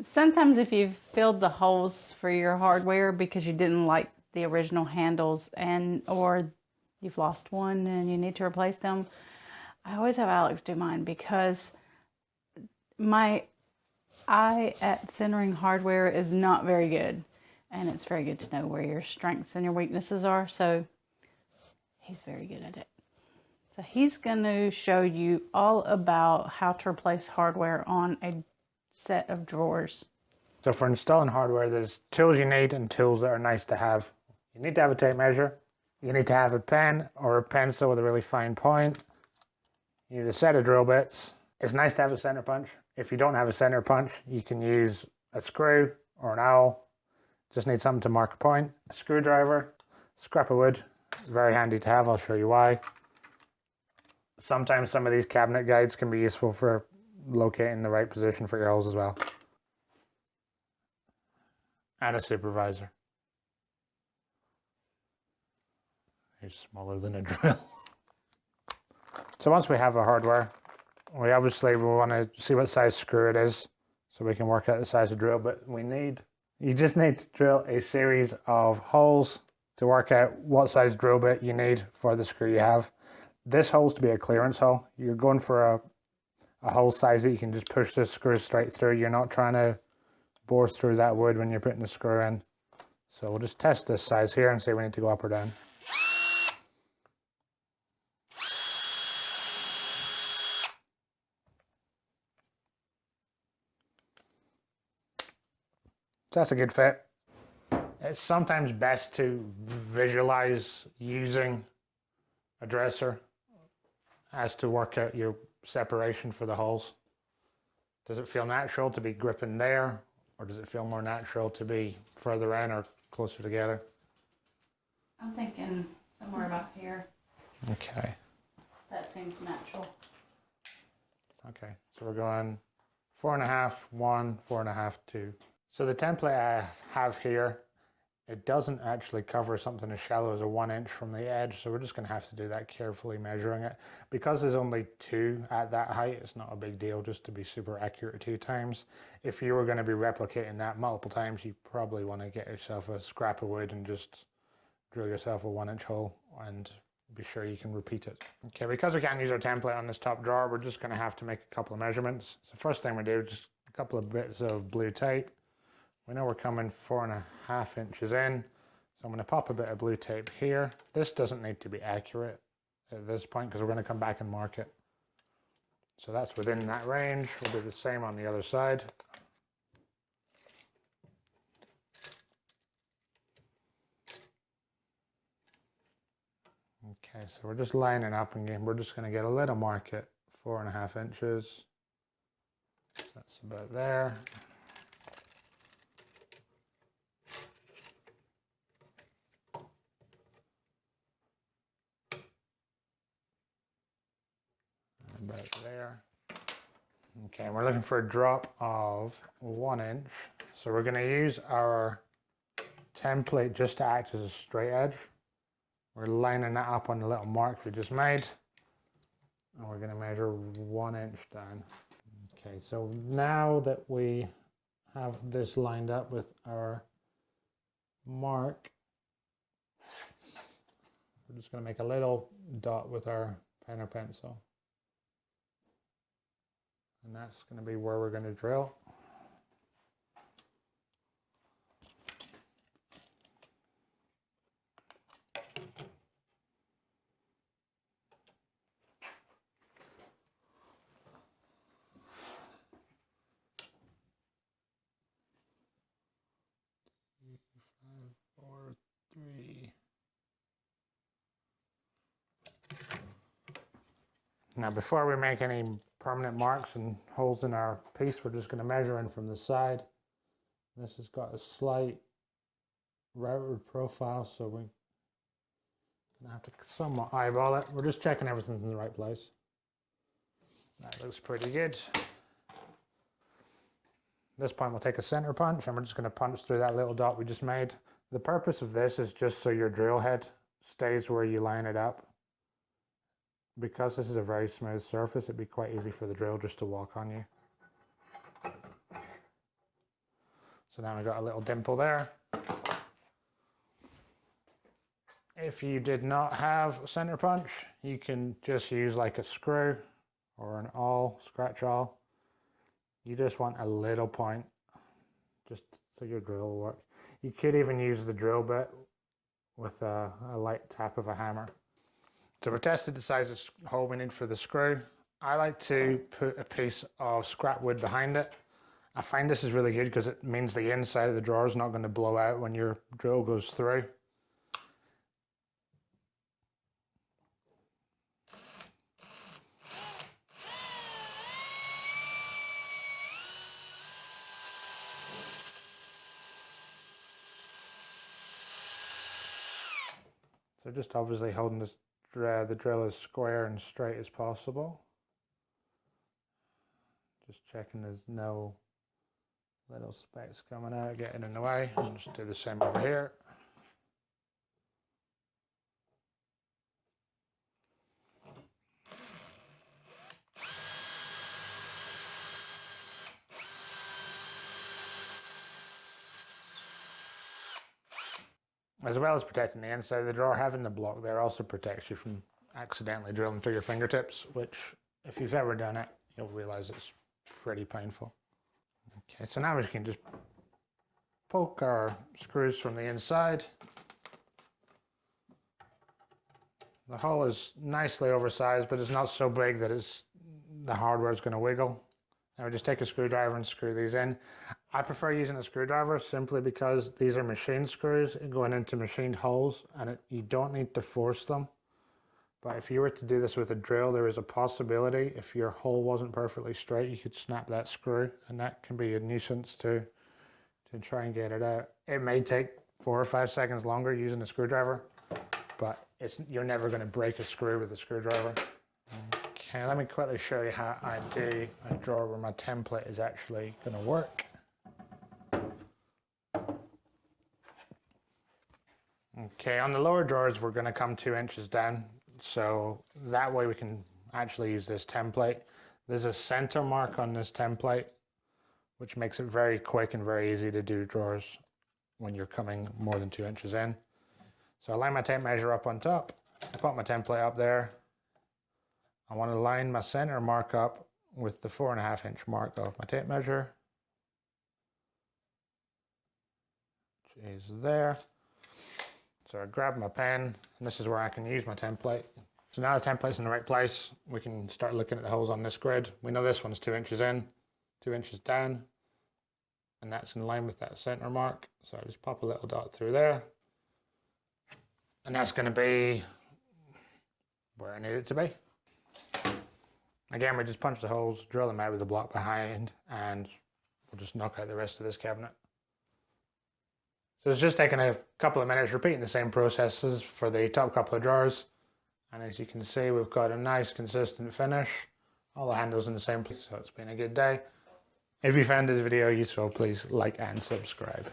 Sometimes if you've filled the holes for your hardware because you didn't like the original handles or you've lost one and you need to replace them, I always have Alex do mine because my eye at centering hardware is not very good, and it's very good to know where your strengths and your weaknesses are, so he's very good at it. So he's going to show you all about how to replace hardware on a set of drawers. So for installing hardware, there's tools you need and tools that are nice to have. You need to have a tape measure. You need to have a pen or a pencil with a really fine point. You need a set of drill bits. It's nice to have a center punch. If you don't have a center punch, you can use a screw or an awl. Just need something to mark a point. A screwdriver, scrap of wood, very handy to have. I'll show you why. Sometimes some of these cabinet guides can be useful for locating the right position for your holes as well. And a supervisor. He's smaller than a drill. So once we have our hardware, we want to see what size screw it is so we can work out the size of drill, but you just need to drill a series of holes to work out what size drill bit you need for the screw you have. This hole's to be a clearance hole. You're going for a hole size that you can just push the screw straight through. You're not trying to bore through that wood when you're putting the screw in. So we'll just test this size here and see if we need to go up or down. So that's a good fit. It's sometimes best to visualize using a dresser as to work out your separation for the holes. Does it feel natural to be gripping there, or does it feel more natural to be further in or closer together? I'm thinking somewhere about here. Okay. That seems natural. Okay, so we're going 4.5, 1, 4.5, 2. So the template I have here, it doesn't actually cover something as shallow as a 1 inch from the edge, so we're just going to have to do that carefully measuring it. Because there's only 2 at that height, it's not a big deal just to be super accurate 2 times. If you were going to be replicating that multiple times, you probably want to get yourself a scrap of wood and just drill yourself a 1 inch hole and be sure you can repeat it. Okay, because we can't use our template on this top drawer, we're just going to have to make a couple of measurements. So first thing we do is just a couple of bits of blue tape. We know we're coming 4.5 inches in, so I'm going to pop a bit of blue tape here. This doesn't need to be accurate at this point because we're going to come back and mark it. So that's within that range. We'll do the same on the other side. Okay, so we're just lining up and we're just going to get a little mark at 4.5 inches. That's about there. About there. Okay, we're looking for a drop of 1 inch. So we're going to use our template just to act as a straight edge. We're lining that up on the little mark we just made. And we're going to measure 1 inch down. Okay, so now that we have this lined up with our mark, we're just going to make a little dot with our pen or pencil. And that's going to be where we're going to drill. Now before we make any permanent marks and holes in our piece, we're just going to measure in from the side. This has got a slight routed profile, so we're going to have to somewhat eyeball it. We're just checking everything's in the right place. That looks pretty good. At this point we'll take a center punch and we're just going to punch through that little dot we just made. The purpose of this is just so your drill head stays where you line it up. Because this is a very smooth surface, it'd be quite easy for the drill just to walk on you. So now we've got a little dimple there. If you did not have a center punch, you can just use like a screw or an awl, scratch awl. You just want a little point, just so your drill will work. You could even use the drill bit with a light tap of a hammer. So we've tested the size of hole we need for the screw. I like to put a piece of scrap wood behind it. I find this is really good because it means the inside of the drawer is not going to blow out when your drill goes through. So just obviously holding this, the drill as square and straight as possible. Just checking there's no little specks coming out, getting in the way. And just do the same over here. As well as protecting the inside of the drawer, having the block there also protects you from accidentally drilling through your fingertips, which if you've ever done it, you'll realize it's pretty painful. Okay, so now we can just poke our screws from the inside. The hole is nicely oversized, but it's not so big that the hardware is going to wiggle. Now we just take a screwdriver and screw these in. I prefer using a screwdriver simply because these are machined screws going into machined holes, and you don't need to force them. But if you were to do this with a drill, there is a possibility if your hole wasn't perfectly straight, you could snap that screw, and that can be a nuisance to try and get it out. It may take 4 or 5 seconds longer using a screwdriver, but you're never going to break a screw with a screwdriver. Okay, let me quickly show you how I do a drawer where my template is actually going to work. Okay, on the lower drawers we're going to come 2 inches down, so that way we can actually use this template. There's a center mark on this template, which makes it very quick and very easy to do drawers when you're coming more than 2 inches in. So I line my tape measure up on top, I put my template up there. I want to line my center mark up with the 4.5 inch mark of my tape measure, which is there. So I grab my pen, and this is where I can use my template. So now the template's in the right place, we can start looking at the holes on this grid. We know this one's 2 inches in, 2 inches down, and that's in line with that center mark. So I just pop a little dot through there, and that's going to be where I need it to be. Again, we just punch the holes, drill them out with the block behind, and we'll just knock out the rest of this cabinet. So it's just taking a couple of minutes repeating the same processes for the top couple of drawers. And as you can see, we've got a nice consistent finish. All the handles in the same place, so it's been a good day. If you found this video useful, please like and subscribe.